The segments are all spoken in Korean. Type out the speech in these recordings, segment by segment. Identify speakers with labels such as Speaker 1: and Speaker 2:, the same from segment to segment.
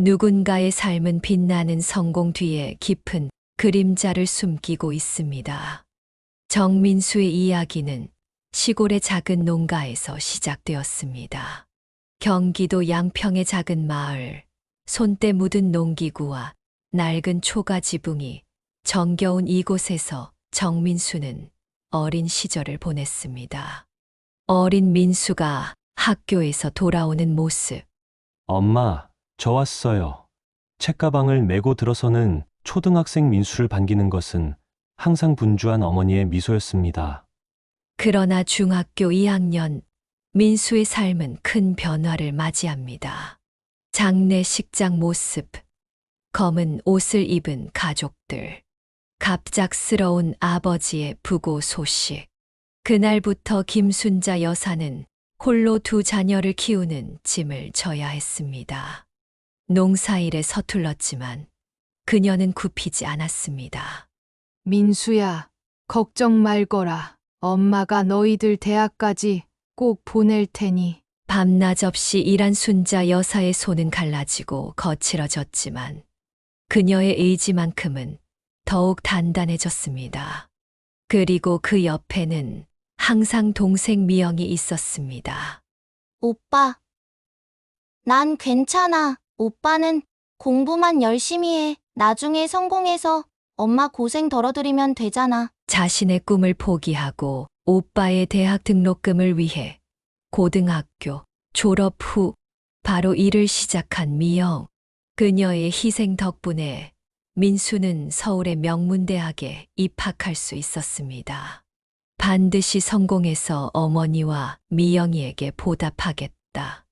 Speaker 1: 누군가의 삶은 빛나는 성공 뒤에 깊은 그림자를 숨기고 있습니다. 정민수의 이야기는 시골의 작은 농가에서 시작되었습니다. 경기도 양평의 작은 마을, 손때 묻은 농기구와 낡은 초가 지붕이 정겨운 이곳에서 정민수는 어린 시절을 보냈습니다. 어린 민수가 학교에서 돌아오는 모습.
Speaker 2: 엄마, 저 왔어요. 책가방을 메고 들어서는 초등학생 민수를 반기는 것은 항상 분주한 어머니의 미소였습니다.
Speaker 1: 그러나 중학교 2학년 민수의 삶은 큰 변화를 맞이합니다. 장례식장 모습, 검은 옷을 입은 가족들, 갑작스러운 아버지의 부고 소식. 그날부터 김순자 여사는 홀로 두 자녀를 키우는 짐을 져야 했습니다. 농사일에 서툴렀지만 그녀는 굽히지 않았습니다.
Speaker 3: 민수야, 걱정 말거라. 엄마가 너희들 대학까지 꼭 보낼 테니.
Speaker 1: 밤낮 없이 일한 순자 여사의 손은 갈라지고 거칠어졌지만 그녀의 의지만큼은 더욱 단단해졌습니다. 그리고 그 옆에는 항상 동생 미영이 있었습니다.
Speaker 4: 오빠. 난 괜찮아. 오빠는 공부만 열심히 해. 나중에 성공해서 엄마 고생 덜어드리면 되잖아.
Speaker 1: 자신의 꿈을 포기하고 오빠의 대학 등록금을 위해 고등학교 졸업 후 바로 일을 시작한 미영. 그녀의 희생 덕분에 민수는 서울의 명문대학에 입학할 수 있었습니다. 반드시 성공해서 어머니와 미영이에게 보답하겠다.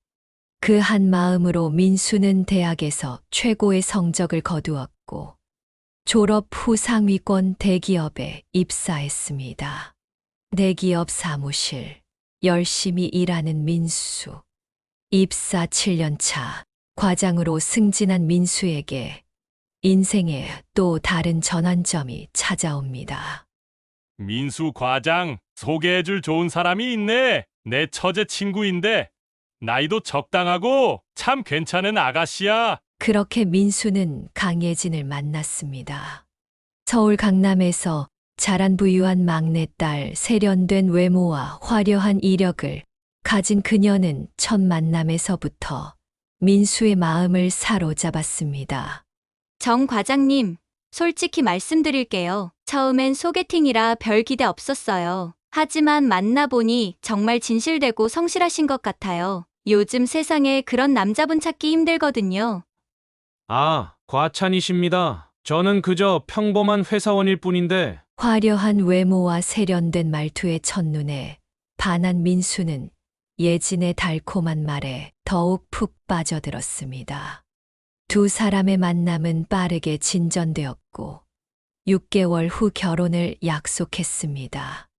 Speaker 1: 그 한 마음으로 민수는 대학에서 최고의 성적을 거두었고 졸업 후 상위권 대기업에 입사했습니다. 대기업 사무실, 열심히 일하는 민수. 입사 7년 차, 과장으로 승진한 민수에게 인생의 또 다른 전환점이 찾아옵니다.
Speaker 5: 민수 과장, 소개해줄 좋은 사람이 있네. 내 처제 친구인데 나이도 적당하고 참 괜찮은 아가씨야.
Speaker 1: 그렇게 민수는 강예진을 만났습니다. 서울 강남에서 자란 부유한 막내딸, 세련된 외모와 화려한 이력을 가진 그녀는 첫 만남에서부터 민수의 마음을 사로잡았습니다.
Speaker 6: 정 과장님, 솔직히 말씀드릴게요. 처음엔 소개팅이라 별 기대 없었어요. 하지만 만나보니 정말 진실되고 성실하신 것 같아요. 요즘 세상에 그런 남자분 찾기 힘들거든요.
Speaker 7: 아, 과찬이십니다. 저는 그저 평범한 회사원일 뿐인데.
Speaker 1: 화려한 외모와 세련된 말투의 첫눈에 반한 민수는 예진의 달콤한 말에 더욱 푹 빠져들었습니다. 두 사람의 만남은 빠르게 진전되었고 6개월 후 결혼을 약속했습니다.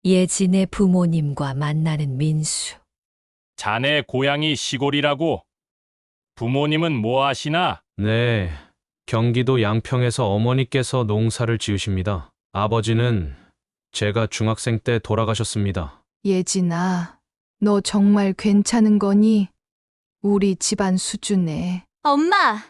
Speaker 1: 예진의 부모님과 만나는 민수.
Speaker 5: 자네 고향이 시골이라고. 부모님은 뭐 하시나?
Speaker 7: 네, 경기도 양평에서 어머니께서 농사를 지으십니다. 아버지는 제가 중학생 때 돌아가셨습니다.
Speaker 3: 예진아, 너 정말 괜찮은 거니? 우리 집안 수준에.
Speaker 6: 엄마!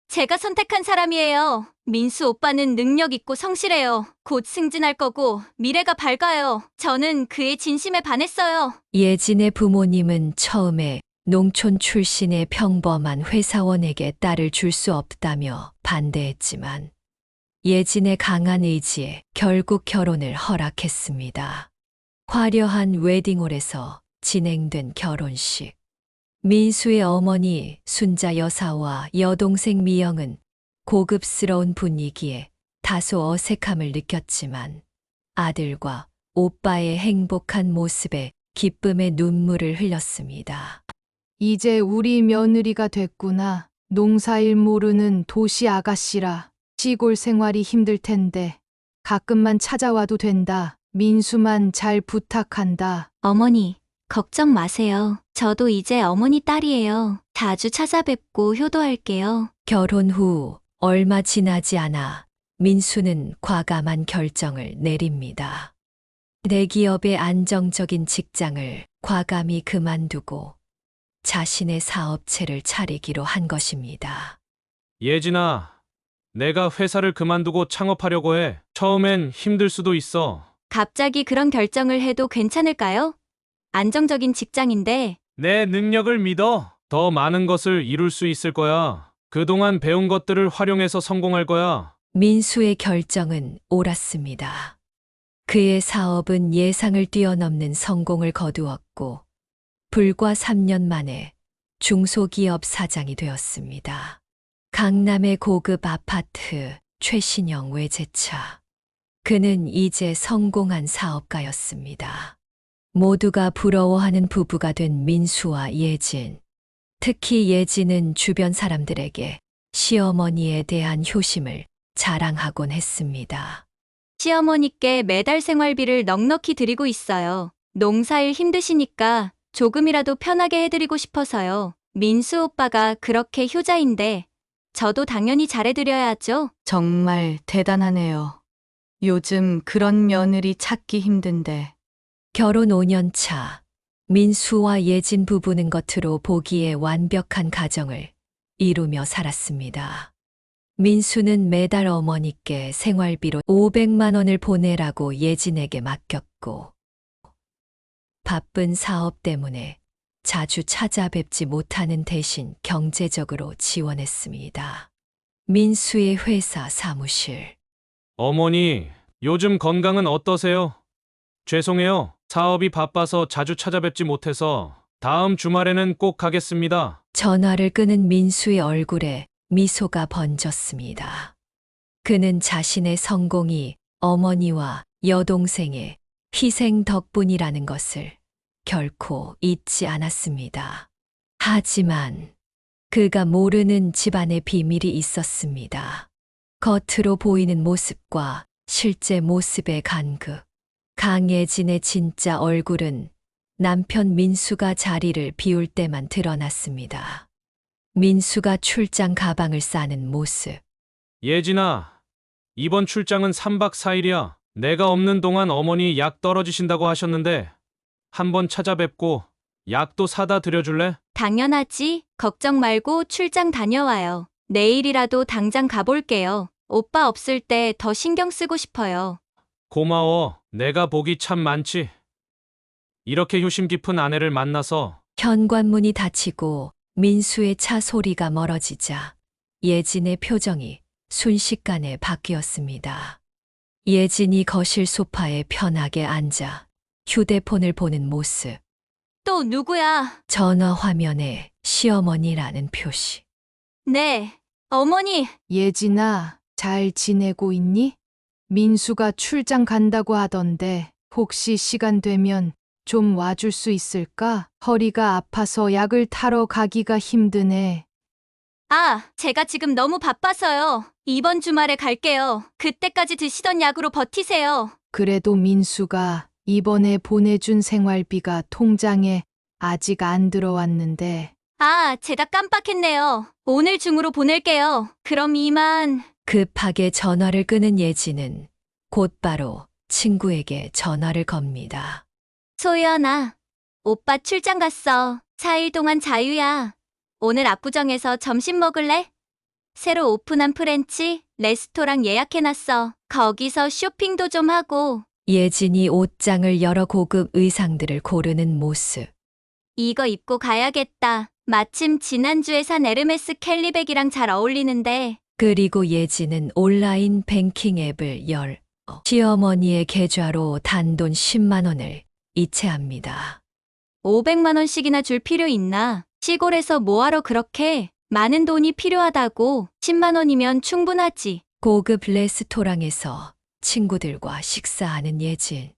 Speaker 6: 제가 선택한 사람이에요. 민수 오빠는 능력 있고 성실해요. 곧 승진할 거고 미래가 밝아요. 저는 그의 진심에 반했어요.
Speaker 1: 예진의 부모님은 처음에 농촌 출신의 평범한 회사원에게 딸을 줄 수 없다며 반대했지만 예진의 강한 의지에 결국 결혼을 허락했습니다. 화려한 웨딩홀에서 진행된 결혼식. 민수의 어머니 순자 여사와 여동생 미영은 고급스러운 분위기에 다소 어색함을 느꼈지만 아들과 오빠의 행복한 모습에 기쁨의 눈물을 흘렸습니다.
Speaker 3: 이제 우리 며느리가 됐구나. 농사일 모르는 도시 아가씨라. 시골 생활이 힘들 텐데 가끔만 찾아와도 된다. 민수만 잘 부탁한다.
Speaker 6: 어머니, 걱정 마세요. 저도 이제 어머니 딸이에요. 자주 찾아뵙고 효도할게요.
Speaker 1: 결혼 후 얼마 지나지 않아 민수는 과감한 결정을 내립니다. 대기업의 안정적인 직장을 과감히 그만두고 자신의 사업체를 차리기로 한 것입니다.
Speaker 7: 예진아, 내가 회사를 그만두고 창업하려고 해. 처음엔 힘들 수도 있어.
Speaker 6: 갑자기 그런 결정을 해도 괜찮을까요? 안정적인 직장인데
Speaker 7: 내 능력을 믿어. 더 많은 것을 이룰 수 있을 거야. 그동안 배운 것들을 활용해서 성공할 거야.
Speaker 1: 민수의 결정은 옳았습니다. 그의 사업은 예상을 뛰어넘는 성공을 거두었고, 불과 3년 만에 중소기업 사장이 되었습니다. 강남의 고급 아파트, 최신형 외제차. 그는 이제 성공한 사업가였습니다. 모두가 부러워하는 부부가 된 민수와 예진. 특히 예진은 주변 사람들에게 시어머니에 대한 효심을 자랑하곤 했습니다.
Speaker 6: 시어머니께 매달 생활비를 넉넉히 드리고 있어요. 농사일 힘드시니까 조금이라도 편하게 해드리고 싶어서요. 민수 오빠가 그렇게 효자인데 저도 당연히 잘해드려야죠.
Speaker 8: 정말 대단하네요. 요즘 그런 며느리 찾기 힘든데.
Speaker 1: 결혼 5년 차, 민수와 예진 부부는 겉으로 보기에 완벽한 가정을 이루며 살았습니다. 민수는 매달 어머니께 생활비로 500만 원을 보내라고 예진에게 맡겼고, 바쁜 사업 때문에 자주 찾아뵙지 못하는 대신 경제적으로 지원했습니다. 민수의 회사 사무실.
Speaker 7: 어머니, 요즘 건강은 어떠세요? 죄송해요. 사업이 바빠서 자주 찾아뵙지 못해서 다음 주말에는 꼭 가겠습니다.
Speaker 1: 전화를 끄는 민수의 얼굴에 미소가 번졌습니다. 그는 자신의 성공이 어머니와 여동생의 희생 덕분이라는 것을 결코 잊지 않았습니다. 하지만 그가 모르는 집안의 비밀이 있었습니다. 겉으로 보이는 모습과 실제 모습의 간극. 강예진의 진짜 얼굴은 남편 민수가 자리를 비울 때만 드러났습니다. 민수가 출장 가방을 싸는 모습.
Speaker 7: 예진아, 이번 출장은 3박 4일이야. 내가 없는 동안 어머니 약 떨어지신다고 하셨는데 한번 찾아뵙고 약도 사다 드려줄래?
Speaker 6: 당연하지. 걱정 말고 출장 다녀와요. 내일이라도 당장 가볼게요. 오빠 없을 때 더 신경 쓰고 싶어요.
Speaker 7: 고마워. 내가 복이 참 많지. 이렇게 효심 깊은 아내를 만나서.
Speaker 1: 현관문이 닫히고 민수의 차 소리가 멀어지자 예진의 표정이 순식간에 바뀌었습니다. 예진이 거실 소파에 편하게 앉아 휴대폰을 보는 모습.
Speaker 6: 또 누구야?
Speaker 1: 전화 화면에 시어머니라는 표시.
Speaker 6: 네, 어머니.
Speaker 3: 예진아, 잘 지내고 있니? 민수가 출장 간다고 하던데 혹시 시간 되면 좀 와줄 수 있을까? 허리가 아파서 약을 타러 가기가 힘드네.
Speaker 6: 아, 제가 지금 너무 바빠서요. 이번 주말에 갈게요. 그때까지 드시던 약으로 버티세요.
Speaker 3: 그래도 민수가 이번에 보내준 생활비가 통장에 아직 안 들어왔는데.
Speaker 6: 아, 제가 깜빡했네요. 오늘 중으로 보낼게요. 그럼 이만.
Speaker 1: 급하게 전화를 끄는 예진은 곧바로 친구에게 전화를 겁니다.
Speaker 6: 소연아, 오빠 출장 갔어. 4일 동안 자유야. 오늘 압구정에서 점심 먹을래? 새로 오픈한 프렌치 레스토랑 예약해놨어. 거기서 쇼핑도 좀 하고.
Speaker 1: 예진이 옷장을 열어 고급 의상들을 고르는 모습.
Speaker 6: 이거 입고 가야겠다. 마침 지난주에 산 에르메스 캘리백이랑 잘 어울리는데.
Speaker 1: 그리고 예진은 온라인 뱅킹 앱을 열어 시어머니의 계좌로 단돈 10만 원을 이체합니다.
Speaker 6: 500만 원씩이나 줄 필요 있나? 시골에서 뭐하러 그렇게 많은 돈이 필요하다고. 10만 원이면 충분하지.
Speaker 1: 고급 레스토랑에서 친구들과 식사하는 예진.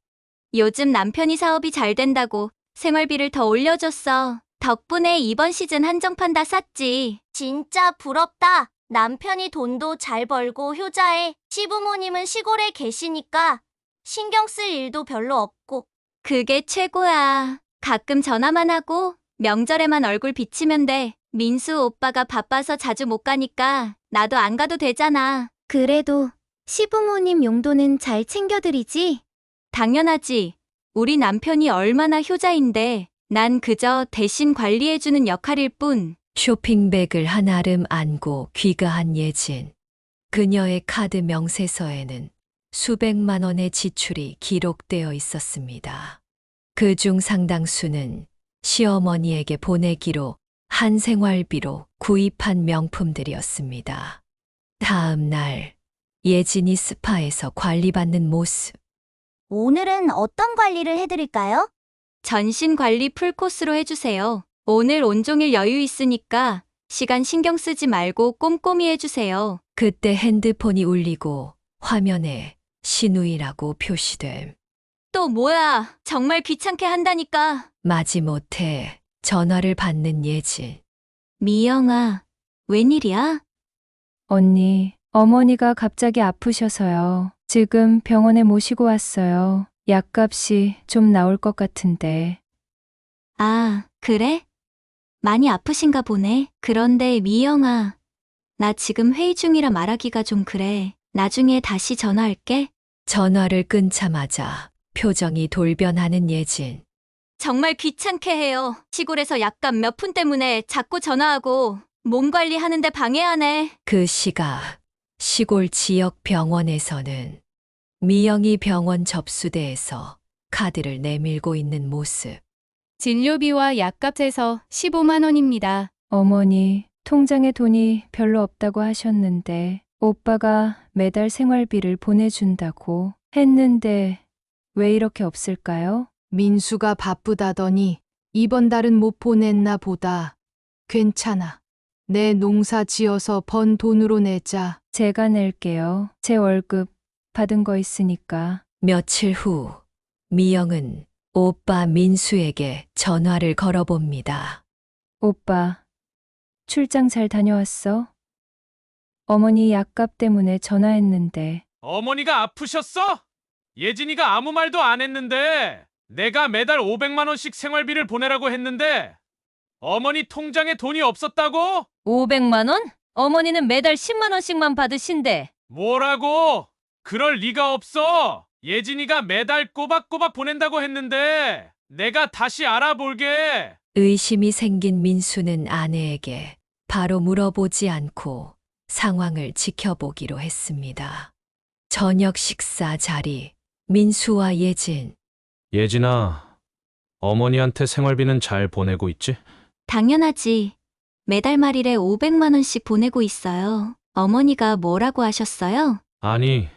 Speaker 6: 요즘 남편이 사업이 잘 된다고 생활비를 더 올려줬어. 덕분에 이번 시즌 한정판 다 샀지.
Speaker 4: 진짜 부럽다. 남편이 돈도 잘 벌고 효자해. 시부모님은 시골에 계시니까 신경 쓸 일도 별로 없고.
Speaker 6: 그게 최고야. 가끔 전화만 하고 명절에만 얼굴 비치면 돼. 민수 오빠가 바빠서 자주 못 가니까 나도 안 가도 되잖아.
Speaker 4: 그래도 시부모님 용돈은 잘 챙겨드리지?
Speaker 6: 당연하지. 우리 남편이 얼마나 효자인데 난 그저 대신 관리해주는 역할일 뿐.
Speaker 1: 쇼핑백을 한아름 안고 귀가한 예진. 그녀의 카드 명세서에는 수백만 원의 지출이 기록되어 있었습니다. 그중 상당수는 시어머니에게 보내기로 한 생활비로 구입한 명품들이었습니다. 다음 날 예진이 스파에서 관리받는 모습.
Speaker 4: 오늘은 어떤 관리를 해드릴까요?
Speaker 6: 전신 관리 풀코스로 해주세요. 오늘 온종일 여유 있으니까 시간 신경 쓰지 말고 꼼꼼히 해주세요.
Speaker 1: 그때 핸드폰이 울리고 화면에 신우이라고 표시됨.
Speaker 6: 또 뭐야? 정말 귀찮게 한다니까.
Speaker 1: 마지못해 전화를 받는 예진.
Speaker 6: 미영아, 웬일이야?
Speaker 9: 언니, 어머니가 갑자기 아프셔서요. 지금 병원에 모시고 왔어요. 약값이 좀 나올 것 같은데.
Speaker 6: 아, 그래? 많이 아프신가 보네. 그런데 미영아, 나 지금 회의 중이라 말하기가 좀 그래. 나중에 다시 전화할게.
Speaker 1: 전화를 끊자마자 표정이 돌변하는 예진.
Speaker 6: 정말 귀찮게 해요. 시골에서 약값 몇 푼 때문에 자꾸 전화하고 몸 관리하는데 방해하네.
Speaker 1: 그 시각 시골 지역 병원에서는 미영이 병원 접수대에서 카드를 내밀고 있는 모습.
Speaker 10: 진료비와 약값에서 15만 원입니다.
Speaker 9: 어머니, 통장에 돈이 별로 없다고 하셨는데 오빠가 매달 생활비를 보내준다고 했는데 왜 이렇게 없을까요?
Speaker 3: 민수가 바쁘다더니 이번 달은 못 보냈나 보다. 괜찮아. 내 농사 지어서 번 돈으로 내자.
Speaker 9: 제가 낼게요. 제 월급 받은 거 있으니까.
Speaker 1: 며칠 후 미영은 오빠 민수에게 전화를 걸어봅니다.
Speaker 9: 오빠, 출장 잘 다녀왔어? 어머니 약값 때문에 전화했는데
Speaker 7: 어머니가 아프셨어? 예진이가 아무 말도 안 했는데 내가 매달 500만 원씩 생활비를 보내라고 했는데 어머니 통장에 돈이 없었다고?
Speaker 10: 500만 원? 어머니는 매달 10만 원씩만 받으신대.
Speaker 7: 뭐라고? 그럴 리가 없어. 예진이가 매달 꼬박꼬박 보낸다고 했는데 내가 다시 알아볼게.
Speaker 1: 의심이 생긴 민수는 아내에게 바로 물어보지 않고 상황을 지켜보기로 했습니다. 저녁 식사 자리, 민수와 예진.
Speaker 7: 예진아, 어머니한테 생활비는 잘 보내고 있지?
Speaker 6: 당연하지. 매달 말일에 500만 원씩 보내고 있어요. 어머니가 뭐라고 하셨어요?
Speaker 7: 아니,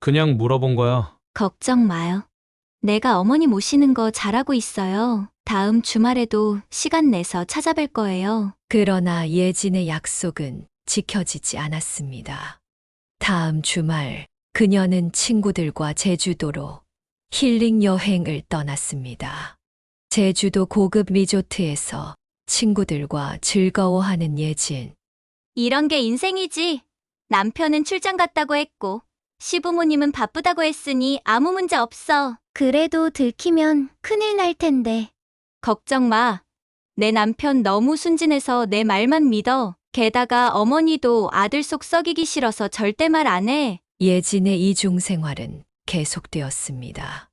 Speaker 7: 그냥 물어본 거야.
Speaker 6: 걱정 마요. 내가 어머니 모시는 거 잘하고 있어요. 다음 주말에도 시간 내서 찾아뵐 거예요.
Speaker 1: 그러나 예진의 약속은 지켜지지 않았습니다. 다음 주말 그녀는 친구들과 제주도로 힐링 여행을 떠났습니다. 제주도 고급 리조트에서 친구들과 즐거워하는 예진.
Speaker 6: 이런 게 인생이지. 남편은 출장 갔다고 했고 시부모님은 바쁘다고 했으니 아무 문제 없어.
Speaker 4: 그래도 들키면 큰일 날 텐데.
Speaker 6: 걱정 마. 내 남편 너무 순진해서 내 말만 믿어. 게다가 어머니도 아들 속 썩이기 싫어서 절대 말 안 해.
Speaker 1: 예진의 이중 생활은 계속되었습니다.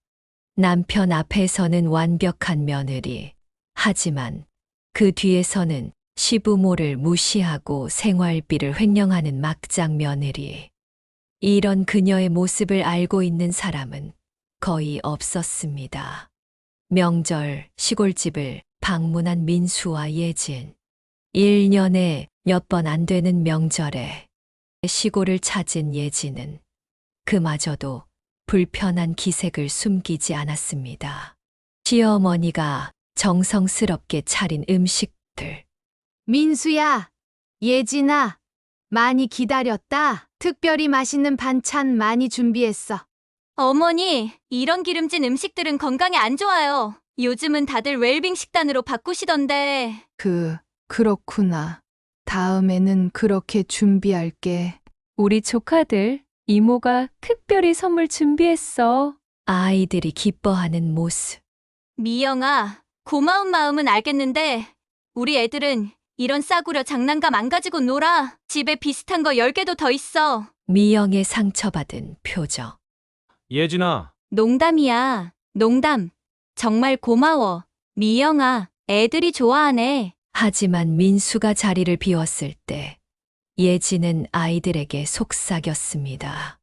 Speaker 1: 남편 앞에서는 완벽한 며느리, 하지만 그 뒤에서는 시부모를 무시하고 생활비를 횡령하는 막장 며느리. 이런 그녀의 모습을 알고 있는 사람은 거의 없었습니다. 명절 시골집을 방문한 민수와 예진. 1년에 몇 번 안 되는 명절에 시골을 찾은 예진은 그마저도 불편한 기색을 숨기지 않았습니다. 시어머니가 정성스럽게 차린 음식들.
Speaker 3: 민수야, 예진아, 많이 기다렸다. 특별히 맛있는 반찬 많이 준비했어.
Speaker 6: 어머니, 이런 기름진 음식들은 건강에 안 좋아요. 요즘은 다들 웰빙 식단으로 바꾸시던데.
Speaker 3: 그렇구나. 다음에는 그렇게 준비할게.
Speaker 9: 우리 조카들, 이모가 특별히 선물 준비했어.
Speaker 1: 아이들이 기뻐하는 모습.
Speaker 6: 미영아, 고마운 마음은 알겠는데 우리 애들은 이런 싸구려 장난감 안 가지고 놀아. 집에 비슷한 거 10개도 더 있어.
Speaker 1: 미영의 상처받은 표정.
Speaker 7: 예진아,
Speaker 6: 농담이야. 농담. 정말 고마워. 미영아, 애들이 좋아하네.
Speaker 1: 하지만 민수가 자리를 비웠을 때 예진은 아이들에게 속삭였습니다.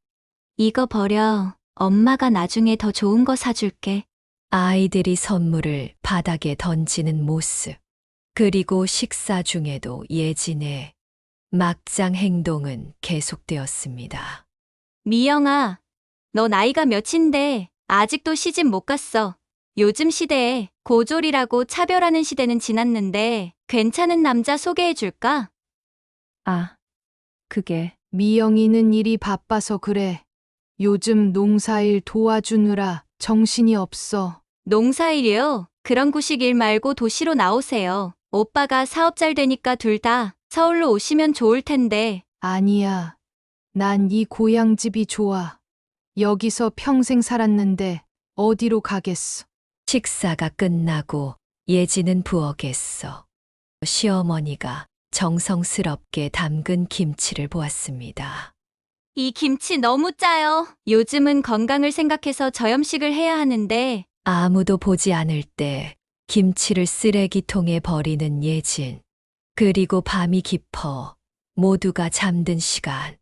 Speaker 6: 이거 버려. 엄마가 나중에 더 좋은 거 사줄게.
Speaker 1: 아이들이 선물을 바닥에 던지는 모습. 그리고 식사 중에도 예진의 막장 행동은 계속되었습니다.
Speaker 6: 미영아, 너 나이가 몇인데 아직도 시집 못 갔어. 요즘 시대에 고졸이라고 차별하는 시대는 지났는데 괜찮은 남자 소개해 줄까?
Speaker 9: 아, 그게
Speaker 3: 미영이는 일이 바빠서 그래. 요즘 농사일 도와주느라 정신이 없어.
Speaker 6: 농사일이요? 그런 구식 일 말고 도시로 나오세요. 오빠가 사업 잘 되니까 둘 다 서울로 오시면 좋을 텐데.
Speaker 3: 아니야. 난 이 고향집이 좋아. 여기서 평생 살았는데 어디로 가겠어.
Speaker 1: 식사가 끝나고 예진은 부엌에서 시어머니가 정성스럽게 담근 김치를 보았습니다.
Speaker 6: 이 김치 너무 짜요. 요즘은 건강을 생각해서 저염식을 해야 하는데
Speaker 1: 아무도 보지 않을 때 김치를 쓰레기통에 버리는 예진. 그리고 밤이 깊어 모두가 잠든 시간.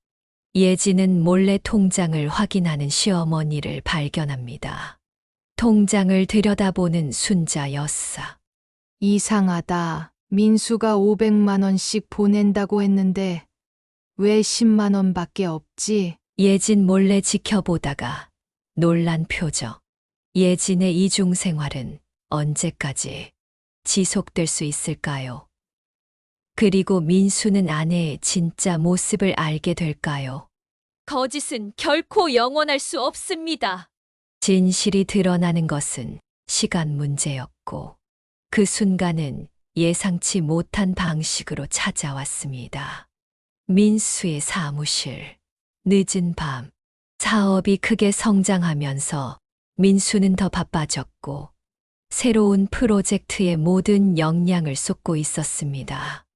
Speaker 1: 예진은 몰래 통장을 확인하는 시어머니를 발견합니다. 통장을 들여다보는 순자 여사.
Speaker 3: 이상하다. 민수가 500만 원씩 보낸다고 했는데 왜 10만 원밖에 없지?
Speaker 1: 예진 몰래 지켜보다가 놀란 표정. 예진의 이중 생활은 언제까지 지속될 수 있을까요? 그리고 민수는 아내의 진짜 모습을 알게 될까요?
Speaker 10: 거짓은 결코 영원할 수 없습니다.
Speaker 1: 진실이 드러나는 것은 시간 문제였고, 그 순간은 예상치 못한 방식으로 찾아왔습니다. 민수의 사무실. 늦은 밤. 사업이 크게 성장하면서 민수는 더 바빠졌고, 새로운 프로젝트에 모든 역량을 쏟고 있었습니다.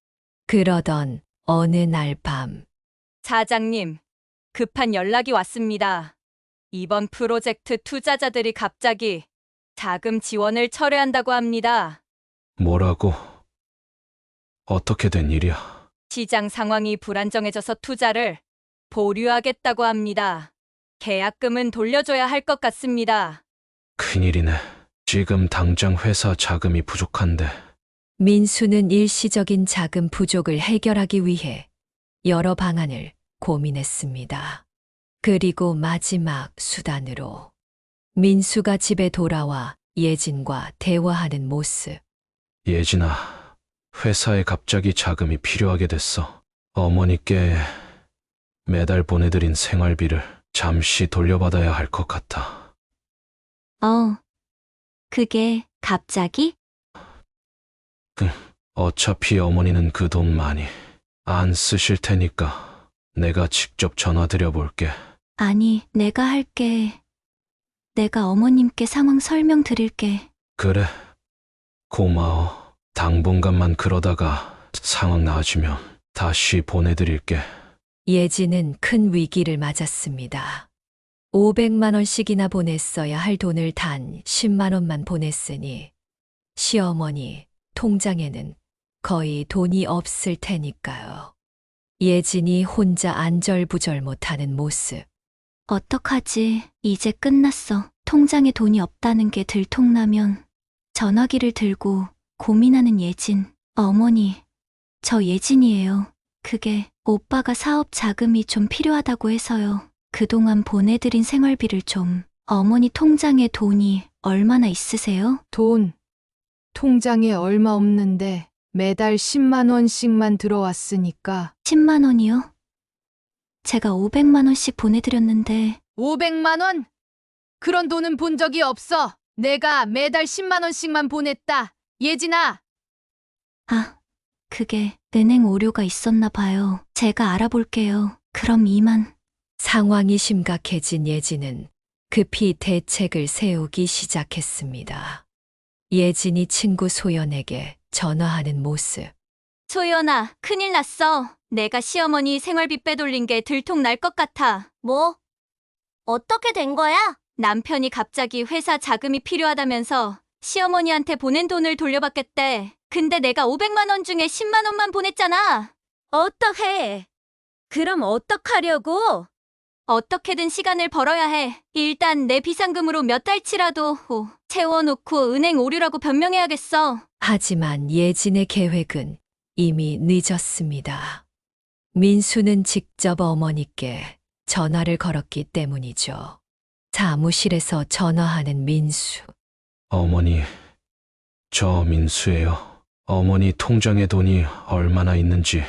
Speaker 1: 그러던 어느 날 밤,
Speaker 6: 사장님, 급한 연락이 왔습니다. 이번 프로젝트 투자자들이 갑자기 자금 지원을 철회한다고 합니다.
Speaker 7: 뭐라고? 어떻게 된 일이야?
Speaker 6: 시장 상황이 불안정해져서 투자를 보류하겠다고 합니다. 계약금은 돌려줘야 할 것 같습니다.
Speaker 7: 큰일이네. 지금 당장 회사 자금이 부족한데.
Speaker 1: 민수는 일시적인 자금 부족을 해결하기 위해 여러 방안을 고민했습니다. 그리고 마지막 수단으로 민수가 집에 돌아와 예진과 대화하는 모습.
Speaker 7: 예진아, 회사에 갑자기 자금이 필요하게 됐어. 어머니께 매달 보내드린 생활비를 잠시 돌려받아야 할 것 같아.
Speaker 6: 그게 갑자기?
Speaker 7: 어차피 어머니는 그 돈 많이 안 쓰실 테니까 내가 직접 전화드려 볼게.
Speaker 6: 아니, 내가 할게. 내가 어머님께 상황 설명드릴게.
Speaker 7: 그래, 고마워. 당분간만 그러다가 상황 나아지면 다시 보내드릴게.
Speaker 1: 예진은 큰 위기를 맞았습니다. 500만 원씩이나 보냈어야 할 돈을 단 10만 원만 보냈으니 시어머니 통장에는 거의 돈이 없을 테니까요. 예진이 혼자 안절부절 못하는 모습.
Speaker 6: 어떡하지? 이제 끝났어. 통장에 돈이 없다는 게 들통나면 전화기를 들고 고민하는 예진. 어머니, 저 예진이에요. 그게 오빠가 사업 자금이 좀 필요하다고 해서요. 그동안 보내드린 생활비를 좀. 어머니 통장에 돈이 얼마나 있으세요?
Speaker 3: 돈. 통장에 얼마 없는데 매달 10만 원씩만 들어왔으니까.
Speaker 6: 10만 원이요? 제가 500만 원씩 보내드렸는데
Speaker 3: 500만 원? 그런 돈은 본 적이 없어. 내가 매달 10만 원씩만 보냈다. 예진아.
Speaker 6: 그게 은행 오류가 있었나 봐요. 제가 알아볼게요. 그럼 이만.
Speaker 1: 상황이 심각해진 예진은 급히 대책을 세우기 시작했습니다. 예진이 친구 소연에게 전화하는 모습.
Speaker 6: 소연아, 큰일 났어. 내가 시어머니 생활비 빼돌린 게 들통날 것 같아.
Speaker 4: 뭐? 어떻게 된 거야?
Speaker 6: 남편이 갑자기 회사 자금이 필요하다면서 시어머니한테 보낸 돈을 돌려받겠대. 근데 내가 500만 원 중에 10만 원만 보냈잖아.
Speaker 10: 어떡해? 그럼 어떡하려고?
Speaker 6: 어떻게든 시간을 벌어야 해. 일단 내 비상금으로 몇 달치라도 채워놓고 은행 오류라고 변명해야겠어.
Speaker 1: 하지만 예진의 계획은 이미 늦었습니다. 민수는 직접 어머니께 전화를 걸었기 때문이죠. 사무실에서 전화하는 민수.
Speaker 7: 어머니, 저 민수예요. 어머니 통장에 돈이 얼마나 있는지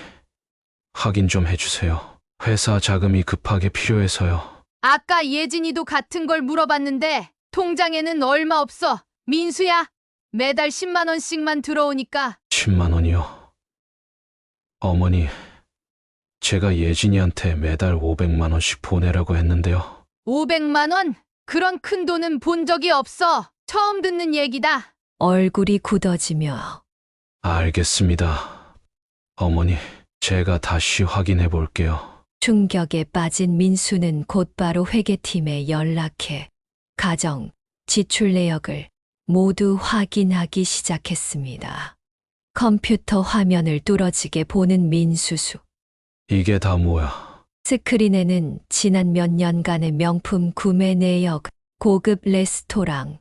Speaker 7: 확인 좀 해주세요. 회사 자금이 급하게 필요해서요.
Speaker 3: 아까 예진이도 같은 걸 물어봤는데 통장에는 얼마 없어. 민수야, 매달 10만 원씩만 들어오니까
Speaker 7: 10만 원이요. 어머니, 제가 예진이한테 매달 500만 원씩 보내라고 했는데요.
Speaker 3: 500만 원? 그런 큰 돈은 본 적이 없어. 처음 듣는 얘기다.
Speaker 1: 얼굴이 굳어지며
Speaker 7: 알겠습니다. 어머니, 제가 다시 확인해 볼게요.
Speaker 1: 충격에 빠진 민수는 곧바로 회계팀에 연락해 가정, 지출 내역을 모두 확인하기 시작했습니다. 컴퓨터 화면을 뚫어지게 보는 민수수.
Speaker 7: 이게 다 뭐야?
Speaker 1: 스크린에는 지난 몇 년간의 명품 구매 내역, 고급 레스토랑,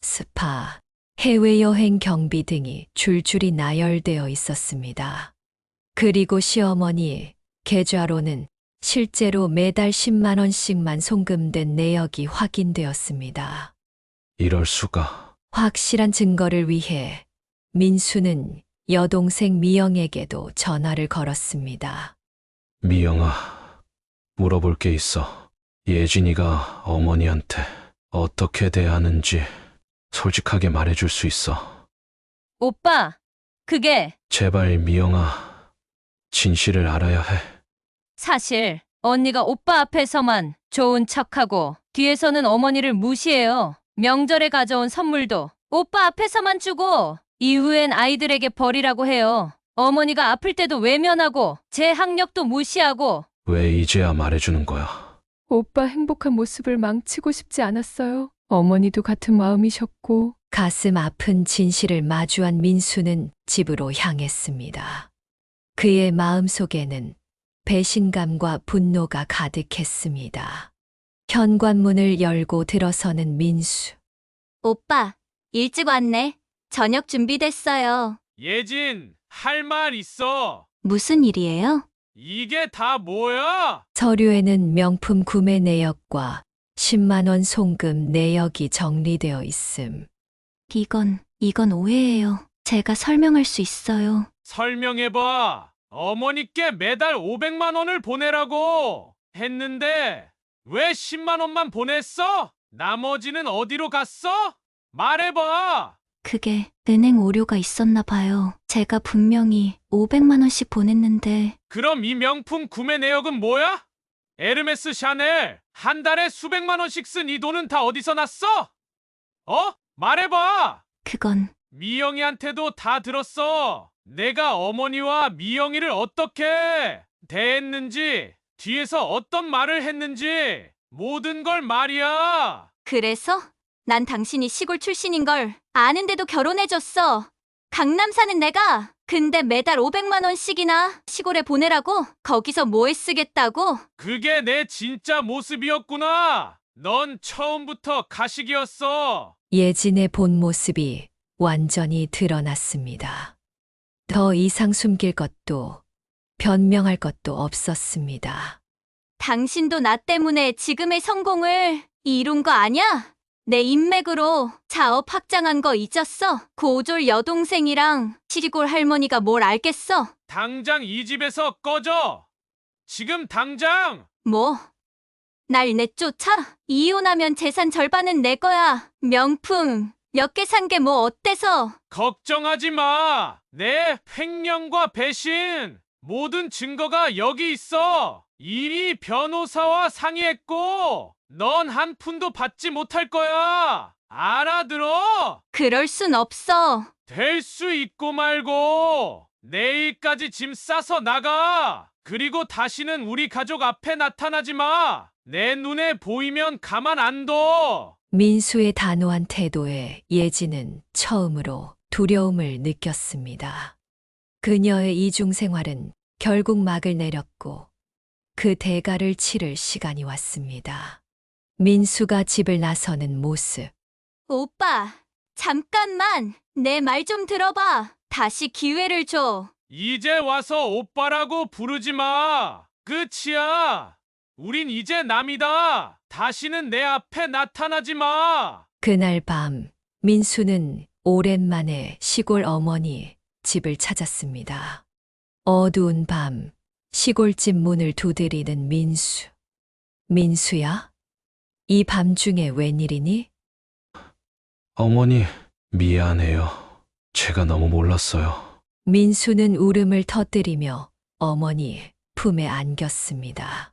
Speaker 1: 스파, 해외여행 경비 등이 줄줄이 나열되어 있었습니다. 그리고 시어머니 계좌로는 실제로 매달 10만 원씩만 송금된 내역이 확인되었습니다.
Speaker 7: 이럴 수가.
Speaker 1: 확실한 증거를 위해 민수는 여동생 미영에게도 전화를 걸었습니다.
Speaker 7: 미영아, 물어볼 게 있어. 예진이가 어머니한테 어떻게 대하는지 솔직하게 말해줄 수 있어.
Speaker 10: 오빠, 그게
Speaker 7: 제발 미영아, 진실을 알아야 해.
Speaker 10: 사실 언니가 오빠 앞에서만 좋은 척하고 뒤에서는 어머니를 무시해요. 명절에 가져온 선물도 오빠 앞에서만 주고 이후엔 아이들에게 버리라고 해요. 어머니가 아플 때도 외면하고 제 학력도 무시하고.
Speaker 7: 왜 이제야 말해주는 거야?
Speaker 9: 오빠 행복한 모습을 망치고 싶지 않았어요. 어머니도 같은 마음이셨고.
Speaker 1: 가슴 아픈 진실을 마주한 민수는 집으로 향했습니다. 그의 마음속에는 배신감과 분노가 가득했습니다. 현관문을 열고 들어서는 민수.
Speaker 6: 오빠, 일찍 왔네. 저녁 준비됐어요.
Speaker 5: 예진, 할 말 있어.
Speaker 6: 무슨 일이에요?
Speaker 5: 이게 다 뭐야?
Speaker 1: 서류에는 명품 구매 내역과 10만 원 송금 내역이 정리되어 있음.
Speaker 6: 이건 오해예요. 제가 설명할 수 있어요.
Speaker 5: 설명해봐. 어머니께 매달 500만 원을 보내라고 했는데 왜 10만 원만 보냈어? 나머지는 어디로 갔어? 말해봐.
Speaker 6: 그게 은행 오류가 있었나 봐요. 제가 분명히 500만 원씩 보냈는데.
Speaker 5: 그럼 이 명품 구매 내역은 뭐야? 에르메스 샤넬 한 달에 수백만 원씩 쓴 이 돈은 다 어디서 났어? 말해봐.
Speaker 6: 그건
Speaker 5: 미영이한테도 다 들었어. 내가 어머니와 미영이를 어떻게 대했는지, 뒤에서 어떤 말을 했는지 모든 걸 말이야.
Speaker 6: 그래서 난 당신이 시골 출신인 걸 아는데도 결혼해줬어. 강남 사는 내가. 근데 매달 500만 원씩이나 시골에 보내라고? 거기서 뭐에 쓰겠다고?
Speaker 5: 그게 내 진짜 모습이었구나. 넌 처음부터 가식이었어.
Speaker 1: 예진의 본 모습이 완전히 드러났습니다. 더 이상 숨길 것도 변명할 것도 없었습니다.
Speaker 6: 당신도 나 때문에 지금의 성공을 이룬 거 아냐? 내 인맥으로 자업 확장한 거 잊었어? 고졸 여동생이랑 시골 할머니가 뭘 알겠어?
Speaker 5: 당장 이 집에서 꺼져. 지금 당장.
Speaker 6: 뭐? 날 내쫓아? 이혼하면 재산 절반은 내 거야. 명품 몇 개 산 게 뭐 어때서?
Speaker 5: 걱정하지 마. 내 횡령과 배신 모든 증거가 여기 있어. 이미 변호사와 상의했고 넌 한 푼도 받지 못할 거야. 알아들어?
Speaker 6: 그럴 순 없어.
Speaker 5: 될 수 있고 말고. 내일까지 짐 싸서 나가. 그리고 다시는 우리 가족 앞에 나타나지 마. 내 눈에 보이면 가만 안 둬.
Speaker 1: 민수의 단호한 태도에 예진은 처음으로 두려움을 느꼈습니다. 그녀의 이중 생활은 결국 막을 내렸고 그 대가를 치를 시간이 왔습니다. 민수가 집을 나서는 모습.
Speaker 6: 오빠, 잠깐만. 내 말 좀 들어봐. 다시 기회를 줘.
Speaker 7: 이제 와서 오빠라고 부르지 마. 끝이야. 우린 이제 남이다. 다시는 내 앞에 나타나지 마.
Speaker 1: 그날 밤 민수는 오랜만에 시골 어머니 집을 찾았습니다. 어두운 밤 시골집 문을 두드리는 민수. 민수야? 이 밤중에 웬일이니?
Speaker 7: 어머니, 미안해요. 제가 너무 몰랐어요.
Speaker 1: 민수는 울음을 터뜨리며 어머니 품에 안겼습니다.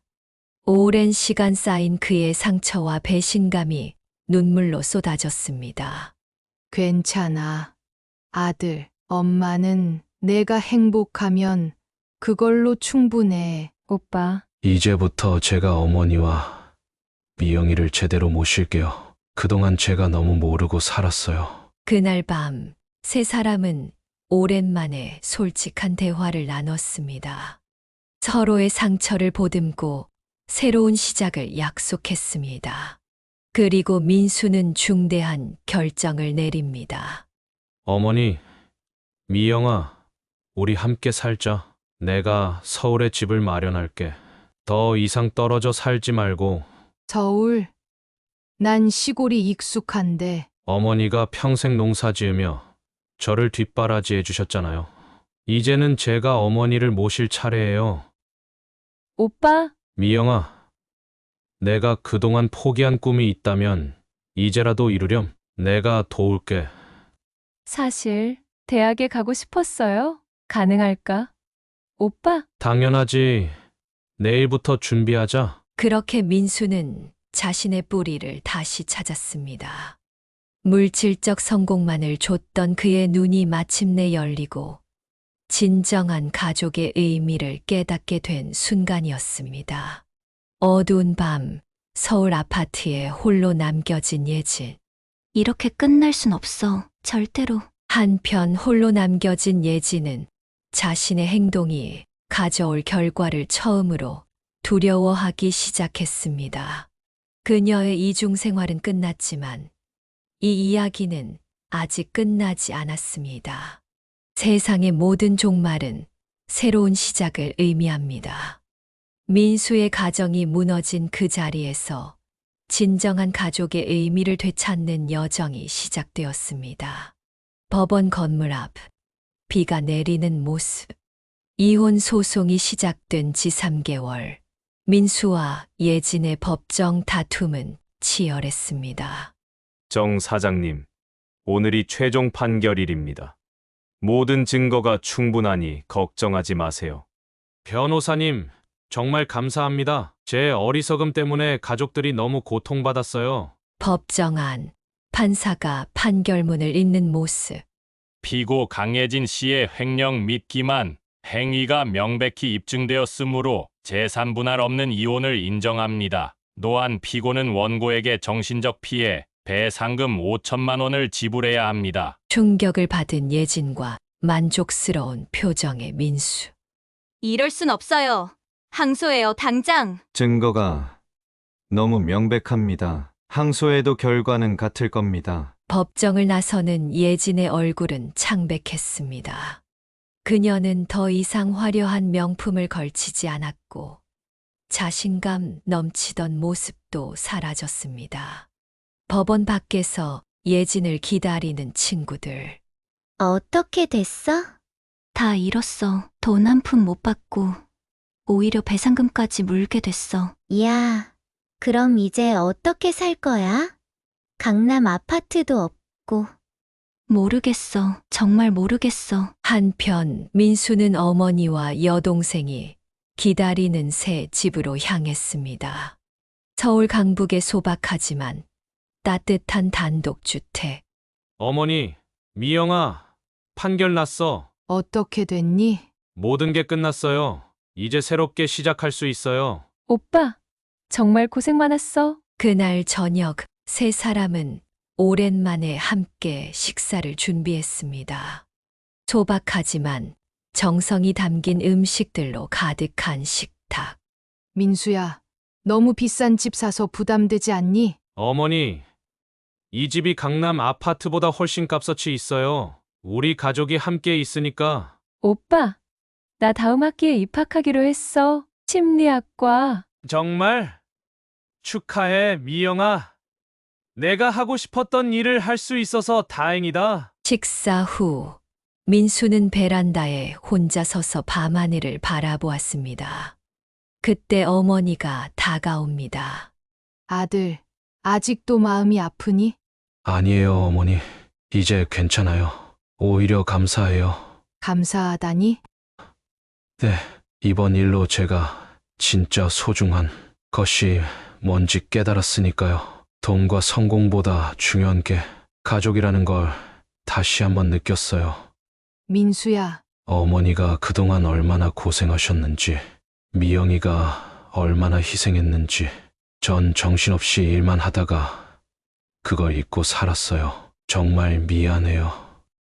Speaker 1: 오랜 시간 쌓인 그의 상처와 배신감이 눈물로 쏟아졌습니다.
Speaker 3: 괜찮아. 아들, 엄마는 내가 행복하면 그걸로 충분해.
Speaker 9: 오빠,
Speaker 7: 이제부터 제가 어머니와 미영이를 제대로 모실게요. 그동안 제가 너무 모르고 살았어요.
Speaker 1: 그날 밤 세 사람은 오랜만에 솔직한 대화를 나눴습니다. 서로의 상처를 보듬고 새로운 시작을 약속했습니다. 그리고 민수는 중대한 결정을 내립니다.
Speaker 7: 어머니, 미영아, 우리 함께 살자. 내가 서울에 집을 마련할게. 더 이상 떨어져 살지 말고.
Speaker 3: 서울. 난 시골이 익숙한데.
Speaker 7: 어머니가 평생 농사 지으며 저를 뒷바라지해 주셨잖아요. 이제는 제가 어머니를 모실 차례예요.
Speaker 9: 오빠,
Speaker 7: 미영아, 내가 그동안 포기한 꿈이 있다면 이제라도 이루렴. 내가 도울게.
Speaker 9: 사실 대학에 가고 싶었어요. 가능할까? 오빠,
Speaker 7: 당연하지. 내일부터 준비하자.
Speaker 1: 그렇게 민수는 자신의 뿌리를 다시 찾았습니다. 물질적 성공만을 줬던 그의 눈이 마침내 열리고 진정한 가족의 의미를 깨닫게 된 순간이었습니다. 어두운 밤 서울 아파트에 홀로 남겨진 예진.
Speaker 6: 이렇게 끝날 순 없어. 절대로.
Speaker 1: 한편 홀로 남겨진 예진은 자신의 행동이 가져올 결과를 처음으로 두려워하기 시작했습니다. 그녀의 이중 생활은 끝났지만 이 이야기는 아직 끝나지 않았습니다. 세상의 모든 종말은 새로운 시작을 의미합니다. 민수의 가정이 무너진 그 자리에서 진정한 가족의 의미를 되찾는 여정이 시작되었습니다. 법원 건물 앞 비가 내리는 모습. 이혼 소송이 시작된 지 3개월. 민수와 예진의 법정 다툼은 치열했습니다.
Speaker 11: 정 사장님, 오늘이 최종 판결일입니다. 모든 증거가 충분하니 걱정하지 마세요.
Speaker 7: 변호사님, 정말 감사합니다. 제 어리석음 때문에 가족들이 너무 고통받았어요.
Speaker 1: 법정 안 판사가 판결문을 읽는 모습.
Speaker 5: 피고 강예진 씨의 횡령 및 기만, 행위가 명백히 입증되었으므로 재산분할 없는 이혼을 인정합니다. 또한 피고는 원고에게 정신적 피해, 배상금 5천만 원을 지불해야 합니다.
Speaker 1: 충격을 받은 예진과 만족스러운 표정의 민수.
Speaker 6: 이럴 순 없어요. 항소해요, 당장.
Speaker 12: 증거가 너무 명백합니다. 항소해도 결과는 같을 겁니다.
Speaker 1: 법정을 나서는 예진의 얼굴은 창백했습니다. 그녀는 더 이상 화려한 명품을 걸치지 않았고 자신감 넘치던 모습도 사라졌습니다. 법원 밖에서 예진을 기다리는 친구들.
Speaker 4: 어떻게 됐어?
Speaker 6: 다 잃었어. 돈 한 푼 못 받고 오히려 배상금까지 물게 됐어.
Speaker 4: 야, 그럼 이제 어떻게 살 거야? 강남 아파트도 없고.
Speaker 6: 모르겠어. 정말 모르겠어.
Speaker 1: 한편 민수는 어머니와 여동생이 기다리는 새 집으로 향했습니다. 서울 강북의 소박하지만 따뜻한 단독주택.
Speaker 7: 어머니, 미영아, 판결 났어.
Speaker 3: 어떻게 됐니?
Speaker 7: 모든 게 끝났어요. 이제 새롭게 시작할 수 있어요.
Speaker 9: 오빠, 정말 고생 많았어.
Speaker 1: 그날 저녁 세 사람은 오랜만에 함께 식사를 준비했습니다. 소박하지만 정성이 담긴 음식들로 가득한 식탁.
Speaker 3: 민수야, 너무 비싼 집 사서 부담되지 않니?
Speaker 7: 어머니, 이 집이 강남 아파트보다 훨씬 값어치 있어요. 우리 가족이 함께 있으니까.
Speaker 9: 오빠, 나 다음 학기에 입학하기로 했어. 심리학과.
Speaker 7: 정말? 축하해, 미영아. 내가 하고 싶었던 일을 할 수 있어서 다행이다.
Speaker 1: 식사 후 민수는 베란다에 혼자 서서 밤하늘을 바라보았습니다. 그때 어머니가 다가옵니다.
Speaker 3: 아들, 아직도 마음이 아프니?
Speaker 7: 아니에요, 어머니. 이제 괜찮아요. 오히려 감사해요.
Speaker 3: 감사하다니?
Speaker 7: 네, 이번 일로 제가 진짜 소중한 것이 뭔지 깨달았으니까요. 돈과 성공보다 중요한 게 가족이라는 걸 다시 한번 느꼈어요.
Speaker 3: 민수야,
Speaker 7: 어머니가 그동안 얼마나 고생하셨는지, 미영이가 얼마나 희생했는지, 전 정신없이 일만 하다가 그걸 잊고 살았어요. 정말 미안해요.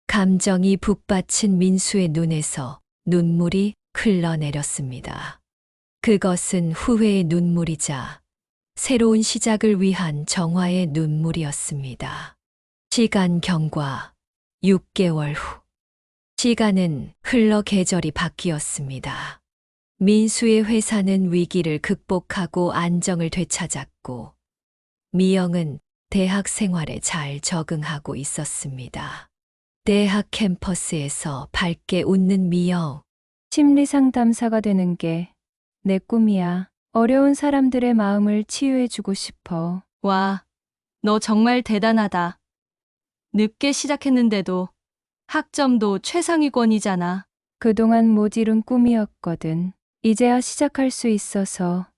Speaker 1: 감정이 북받친 민수의 눈에서 눈물이 흘러내렸습니다. 그것은 후회의 눈물이자 새로운 시작을 위한 정화의 눈물이었습니다. 시간 경과 6개월 후. 시간은 흘러 계절이 바뀌었습니다. 민수의 회사는 위기를 극복하고 안정을 되찾았고, 미영은 대학 생활에 잘 적응하고 있었습니다. 대학 캠퍼스에서 밝게 웃는 미영.
Speaker 9: 심리 상담사가 되는 게 내 꿈이야. 어려운 사람들의 마음을 치유해주고 싶어.
Speaker 6: 와, 너 정말 대단하다. 늦게 시작했는데도 학점도 최상위권이잖아.
Speaker 9: 그동안 못 이룬 꿈이었거든. 이제야 시작할 수 있어서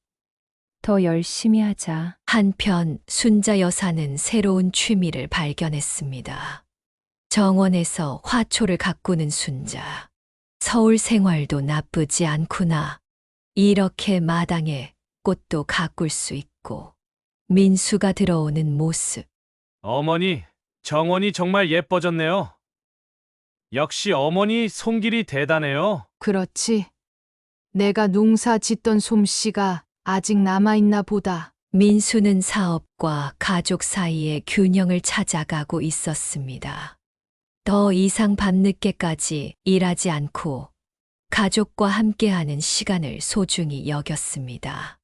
Speaker 9: 더 열심히 하자.
Speaker 1: 한편 순자 여사는 새로운 취미를 발견했습니다. 정원에서 화초를 가꾸는 순자. 서울 생활도 나쁘지 않구나. 이렇게 마당에 꽃도 가꿀 수 있고, 민수가 들어오는 모습.
Speaker 7: 어머니, 정원이 정말 예뻐졌네요. 역시 어머니 손길이 대단해요.
Speaker 3: 그렇지. 내가 농사 짓던 솜씨가 아직 남아있나 보다.
Speaker 1: 민수는 사업과 가족 사이의 균형을 찾아가고 있었습니다. 더 이상 밤늦게까지 일하지 않고 가족과 함께하는 시간을 소중히 여겼습니다.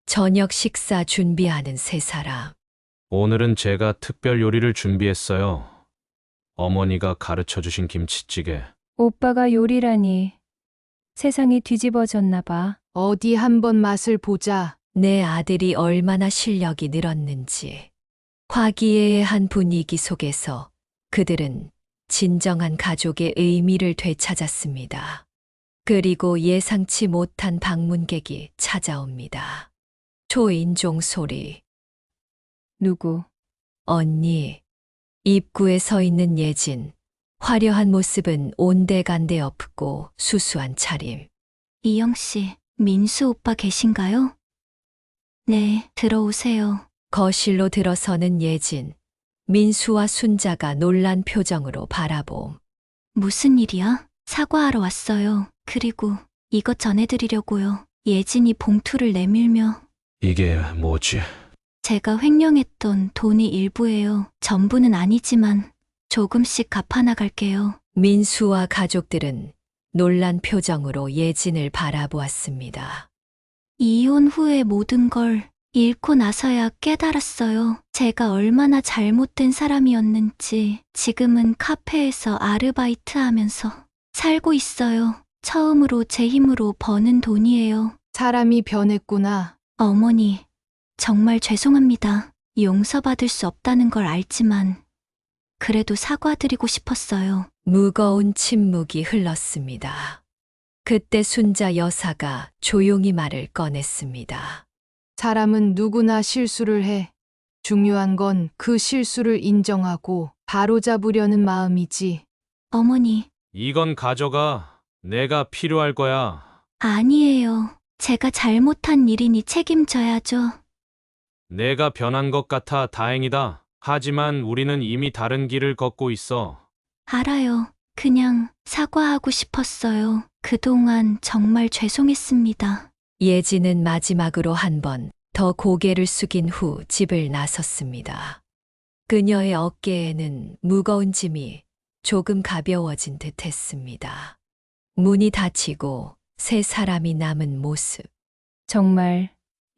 Speaker 1: 저녁 식사 준비하는 세 사람.
Speaker 7: 오늘은 제가 특별 요리를 준비했어요. 어머니가 가르쳐 주신 김치찌개.
Speaker 9: 오빠가 요리라니. 세상이 뒤집어졌나 봐.
Speaker 3: 어디 한번 맛을 보자.
Speaker 1: 내 아들이 얼마나 실력이 늘었는지. 화기애애한 분위기 속에서 그들은 진정한 가족의 의미를 되찾았습니다. 그리고 예상치 못한 방문객이 찾아옵니다. 초인종 소리.
Speaker 9: 누구?
Speaker 1: 언니. 입구에 서 있는 예진. 화려한 모습은 온데간데 없고 수수한 차림.
Speaker 6: 이영 씨, 민수 오빠 계신가요? 네, 들어오세요.
Speaker 1: 거실로 들어서는 예진. 민수와 순자가 놀란 표정으로 바라봄.
Speaker 6: 무슨 일이야? 사과하러 왔어요. 그리고 이것 전해드리려고요. 예진이 봉투를 내밀며.
Speaker 7: 이게 뭐지?
Speaker 6: 제가 횡령했던 돈이 일부예요. 전부는 아니지만 조금씩 갚아나갈게요.
Speaker 1: 민수와 가족들은 놀란 표정으로 예진을 바라보았습니다.
Speaker 6: 이혼 후에 모든 걸 잃고 나서야 깨달았어요. 제가 얼마나 잘못된 사람이었는지. 지금은 카페에서 아르바이트 하면서 살고 있어요. 처음으로 제 힘으로 버는 돈이에요.
Speaker 3: 사람이 변했구나.
Speaker 6: 어머니, 정말 죄송합니다. 용서받을 수 없다는 걸 알지만 그래도 사과드리고 싶었어요.
Speaker 1: 무거운 침묵이 흘렀습니다. 그때 순자 여사가 조용히 말을 꺼냈습니다.
Speaker 3: 사람은 누구나 실수를 해. 중요한 건 그 실수를 인정하고 바로잡으려는 마음이지.
Speaker 6: 어머니,
Speaker 7: 이건 가져가. 내가 필요할 거야.
Speaker 6: 아니에요. 제가 잘못한 일이니 책임져야죠.
Speaker 7: 내가 변한 것 같아 다행이다. 하지만 우리는 이미 다른 길을 걷고 있어.
Speaker 6: 알아요. 그냥 사과하고 싶었어요. 그동안 정말 죄송했습니다.
Speaker 1: 예진은 마지막으로 한 번 더 고개를 숙인 후 집을 나섰습니다. 그녀의 어깨에는 무거운 짐이 조금 가벼워진 듯 했습니다. 문이 닫히고 세 사람이 남은 모습.
Speaker 9: 정말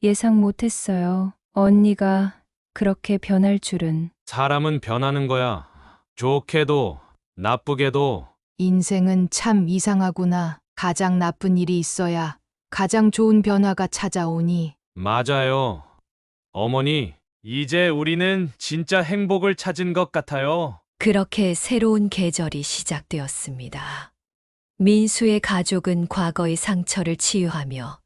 Speaker 9: 예상 못했어요. 언니가 그렇게 변할 줄은.
Speaker 7: 사람은 변하는 거야. 좋게도 나쁘게도.
Speaker 3: 인생은 참 이상하구나. 가장 나쁜 일이 있어야 가장 좋은 변화가 찾아오니.
Speaker 7: 맞아요. 어머니, 이제 우리는 진짜 행복을 찾은 것 같아요.
Speaker 1: 그렇게 새로운 계절이 시작되었습니다. 민수의 가족은 과거의 상처를 치유하며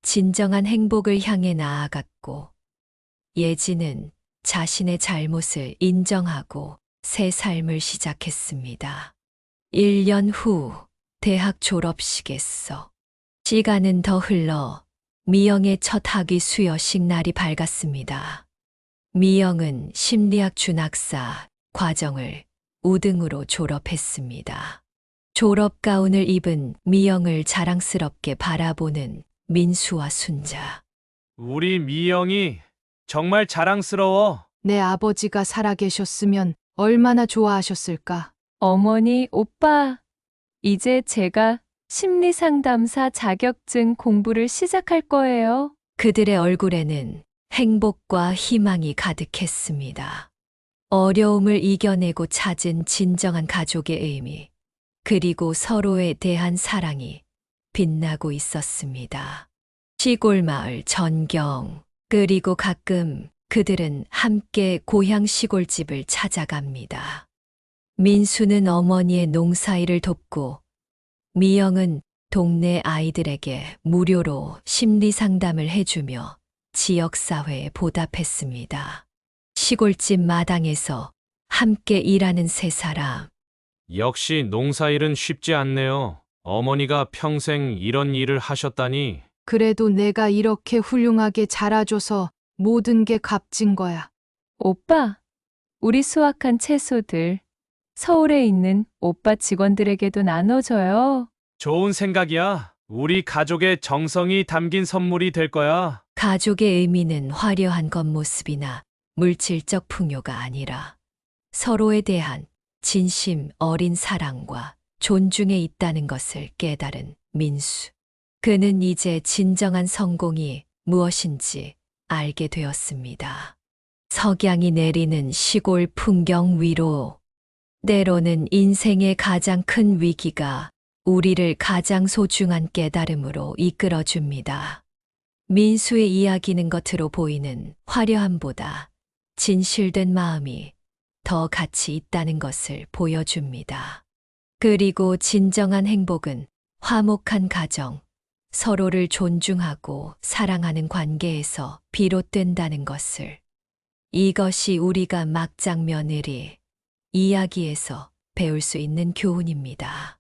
Speaker 1: 진정한 행복을 향해 나아갔고, 예진은 자신의 잘못을 인정하고 새 삶을 시작했습니다. 1년 후 대학 졸업식에서 시간은 더 흘러 미영의 첫 학위 수여식 날이 밝았습니다. 미영은 심리학 준학사 과정을 우등으로 졸업했습니다. 졸업 가운을 입은 미영을 자랑스럽게 바라보는 민수와 순자.
Speaker 7: 우리 미영이 정말 자랑스러워.
Speaker 3: 내 아버지가 살아계셨으면 얼마나 좋아하셨을까.
Speaker 9: 어머니, 오빠, 이제 제가 심리상담사 자격증 공부를 시작할 거예요.
Speaker 1: 그들의 얼굴에는 행복과 희망이 가득했습니다. 어려움을 이겨내고 찾은 진정한 가족의 의미, 그리고 서로에 대한 사랑이 빛나고 있었습니다. 시골 마을 전경, 그리고 가끔 그들은 함께 고향 시골집을 찾아갑니다. 민수는 어머니의 농사일을 돕고 미영은 동네 아이들에게 무료로 심리 상담을 해주며 지역사회에 보답했습니다. 시골집 마당에서 함께 일하는 세 사람.
Speaker 7: 역시 농사일은 쉽지 않네요. 어머니가 평생 이런 일을 하셨다니.
Speaker 3: 그래도 내가 이렇게 훌륭하게 자라줘서 모든 게 값진 거야.
Speaker 9: 오빠, 우리 수확한 채소들 서울에 있는 오빠 직원들에게도 나눠줘요.
Speaker 7: 좋은 생각이야. 우리 가족의 정성이 담긴 선물이 될 거야.
Speaker 1: 가족의 의미는 화려한 겉모습이나 물질적 풍요가 아니라 서로에 대한 진심 어린 사랑과 존중에 있다는 것을 깨달은 민수. 그는 이제 진정한 성공이 무엇인지 알게 되었습니다. 석양이 내리는 시골 풍경 위로, 때로는 인생의 가장 큰 위기가 우리를 가장 소중한 깨달음으로 이끌어줍니다. 민수의 이야기는 겉으로 보이는 화려함보다 진실된 마음이 더 가치 있다는 것을 보여줍니다. 그리고 진정한 행복은 화목한 가정, 서로를 존중하고 사랑하는 관계에서 비롯된다는 것을, 이것이 우리가 막장 며느리 이야기에서 배울 수 있는 교훈입니다.